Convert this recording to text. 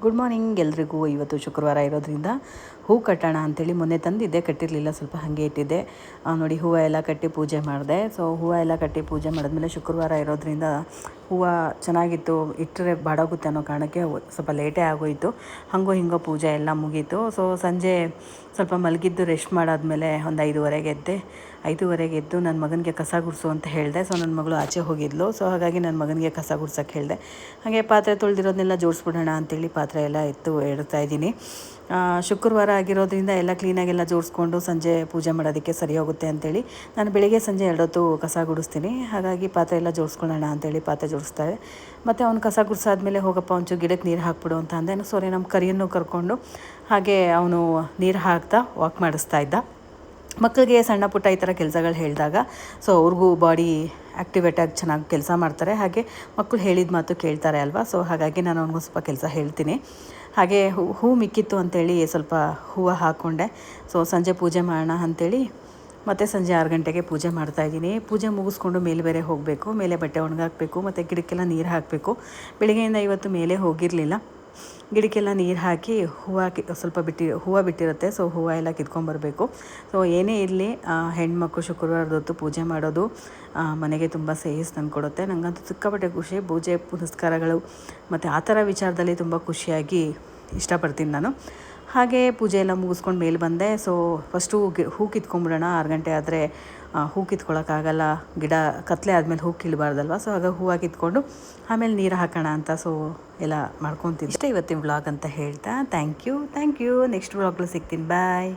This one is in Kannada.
ಗುಡ್ ಮಾರ್ನಿಂಗ್ ಎಲ್ರಿಗೂ. ಇವತ್ತು ಶುಕ್ರವಾರ ಇರೋದ್ರಿಂದ ಹೂ ಕಟ್ಟೋಣ ಅಂಥೇಳಿ ಮೊನ್ನೆ ತಂದಿದ್ದೆ, ಕಟ್ಟಿರಲಿಲ್ಲ, ಸ್ವಲ್ಪ ಹಾಗೆ ಇಟ್ಟಿದ್ದೆ. ನೋಡಿ, ಹೂವು ಎಲ್ಲ ಕಟ್ಟಿ ಪೂಜೆ ಮಾಡಿದೆ. ಸೊ ಹೂವು ಎಲ್ಲ ಕಟ್ಟಿ ಪೂಜೆ ಮಾಡಿದ್ಮೇಲೆ ಶುಕ್ರವಾರ ಇರೋದ್ರಿಂದ ಹೂವು ಚೆನ್ನಾಗಿತ್ತು, ಇಟ್ಟರೆ ಬಾಡೋಗುತ್ತೆ ಅನ್ನೋ ಕಾರಣಕ್ಕೆ ಸ್ವಲ್ಪ ಲೇಟೇ ಆಗೋಯಿತು. ಹಾಗೋ ಹಿಂಗೋ ಪೂಜೆ ಎಲ್ಲ ಮುಗೀತು. ಸೊ ಸಂಜೆ ಸ್ವಲ್ಪ ಮಲಗಿದ್ದು ರೆಸ್ಟ್ ಮಾಡಾದ್ಮೇಲೆ ಒಂದು 5:30ಗೆ ಎದ್ದೆ. 5:30ಗೆ ಎದ್ದು ನನ್ನ ಮಗನಿಗೆ ಕಸ ಗುಡಿಸು ಅಂತ ಹೇಳಿದೆ. ಸೊ ನನ್ನ ಮಗಳು ಆಚೆ ಹೋಗಿದ್ಲು. ಸೊ ಹಾಗಾಗಿ ನನ್ನ ಮಗನಿಗೆ ಕಸ ಗುಡ್ಸೋಕ್ಕೆ ಹೇಳಿದೆ. ಹಾಗೆ ಪಾತ್ರೆ ತೊಳೆದಿರೋದನ್ನೆಲ್ಲ ಜೋಡಿಸ್ಬಿಡೋಣ ಅಂತೇಳಿ ಪಾತ್ರೆ ಎಲ್ಲ ಇಡ್ತಾ ಇದ್ದೀನಿ. ಶುಕ್ರವಾರ ಆಗಿರೋದ್ರಿಂದ ಎಲ್ಲ ಕ್ಲೀನಾಗೆಲ್ಲ ಜೋಡಿಸ್ಕೊಂಡು ಸಂಜೆ ಪೂಜೆ ಮಾಡೋದಕ್ಕೆ ಸರಿ ಹೋಗುತ್ತೆ ಅಂತೇಳಿ ನಾನು ಬೆಳಿಗ್ಗೆ ಸಂಜೆ 2 ಹೊತ್ತು ಕಸ ಗುಡಿಸ್ತೀನಿ. ಹಾಗಾಗಿ ಪಾತ್ರೆ ಎಲ್ಲ ಜೋಡಿಸ್ಕೊಳ್ಳೋಣ ಅಂತೇಳಿ ಪಾತ್ರೆ ಜೋಡಿಸ್ತಾರೆ. ಮತ್ತು ಅವ್ನು ಕಸ ಗುಡಿಸಾದ್ಮೇಲೆ ಹೋಗಪ್ಪ ಒಂಚೂರು ಗಿಡಕ್ಕೆ ನೀರು ಹಾಕ್ಬಿಡು ಅಂತ ಅಂದೆ. ಸೋರಿ ನಮ್ಮ ಕರಿಯನ್ನು ಕರ್ಕೊಂಡು ಹಾಗೆ ಅವನು ನೀರು ಹಾಕ್ತಾ ವಾಕ್ ಮಾಡಿಸ್ತಾ ಇದ್ದ. ಮಕ್ಕಳಿಗೆ ಸಣ್ಣ ಪುಟ್ಟ ಈ ಥರ ಕೆಲಸಗಳು ಹೇಳಿದಾಗ ಸೊ ಅವ್ರಿಗೂ ಬಾಡಿ ಆ್ಯಕ್ಟಿವೇಟಾಗಿ ಚೆನ್ನಾಗಿ ಕೆಲಸ ಮಾಡ್ತಾರೆ. ಹಾಗೆ ಮಕ್ಕಳು ಹೇಳಿದ ಮಾತು ಕೇಳ್ತಾರೆ ಅಲ್ವಾ. ಸೊ ಹಾಗಾಗಿ ನಾನು ಅವ್ನಿಗೂ ಸ್ವಲ್ಪ ಕೆಲಸ ಹೇಳ್ತೀನಿ. ಹಾಗೆ ಹೂ ಮಿಕ್ಕಿತ್ತು ಅಂಥೇಳಿ ಸ್ವಲ್ಪ ಹೂವು ಹಾಕ್ಕೊಂಡೆ. ಸೊ ಸಂಜೆ ಪೂಜೆ ಮಾಡೋಣ ಅಂಥೇಳಿ ಮತ್ತು ಸಂಜೆ 6 ಗಂಟೆಗೆ ಪೂಜೆ ಮಾಡ್ತಾಯಿದ್ದೀನಿ. ಪೂಜೆ ಮುಗಿಸ್ಕೊಂಡು ಮೇಲೆ ಬೇರೆ ಹೋಗಬೇಕು, ಮೇಲೆ ಬಟ್ಟೆ ಒಣಗಾಕಬೇಕು ಮತ್ತು ಗಿಡಕ್ಕೆಲ್ಲ ನೀರು ಹಾಕಬೇಕು. ಬೆಳಿಗ್ಗೆಯಿಂದ ಇವತ್ತು ಮೇಲೆ ಹೋಗಿರಲಿಲ್ಲ. ಗಿಡಕ್ಕೆಲ್ಲ ನೀರು ಹಾಕಿ ಹೂವು ಬಿಟ್ಟಿರುತ್ತೆ. ಸೊ ಹೂವು ಎಲ್ಲ ಕಿತ್ಕೊಂಬರಬೇಕು. ಸೊ ಏನೇ ಇರಲಿ, ಹೆಣ್ಮಕ್ಳು ಶುಕ್ರವಾರದ ಹೊತ್ತು ಪೂಜೆ ಮಾಡೋದು ಮನೆಗೆ ತುಂಬ ಸೇಸ್ ತಂದುಕೊಡುತ್ತೆ. ನನಗಂತೂ ಸಿಕ್ಕಾಪಟ್ಟೆ ಖುಷಿ. ಪೂಜೆ ಪುನಸ್ಕಾರಗಳು ಮತ್ತು ಆ ಥರ ವಿಚಾರದಲ್ಲಿ ತುಂಬ ಖುಷಿಯಾಗಿ ಇಷ್ಟಪಡ್ತೀನಿ ನಾನು. ಹಾಗೆ ಪೂಜೆ ಎಲ್ಲ ಮುಗಿಸ್ಕೊಂಡು ಮೇಲೆ ಬಂದೆ. ಸೊ ಫಸ್ಟು ಹೂ ಕಿತ್ಕೊಂಡ್ಬಿಡೋಣ, 6 ಗಂಟೆ ಆದರೆ ಹೂ ಕಿತ್ಕೊಳ್ಳೋಕ್ಕಾಗಲ್ಲ, ಗಿಡ ಕತ್ಲೆ ಆದಮೇಲೆ ಹೂ ಕೀಳಬಾರ್ದಲ್ವ. ಸೊ ಹಾಗಾಗಿ ಹೂವು ಕಿತ್ಕೊಂಡು ಆಮೇಲೆ ನೀರು ಹಾಕೋಣ ಅಂತ ಸೊ ಎಲ್ಲ ಮಾಡ್ಕೊತಿದ್ದೆ. ಇಷ್ಟೇ ಇವತ್ತಿನ ವ್ಲಾಗ್ ಅಂತ ಹೇಳ್ತಾ ಥ್ಯಾಂಕ್ ಯು. ನೆಕ್ಸ್ಟ್ ವ್ಲಾಗಲ್ಲಿ ಸಿಗ್ತೀನಿ. ಬಾಯ್.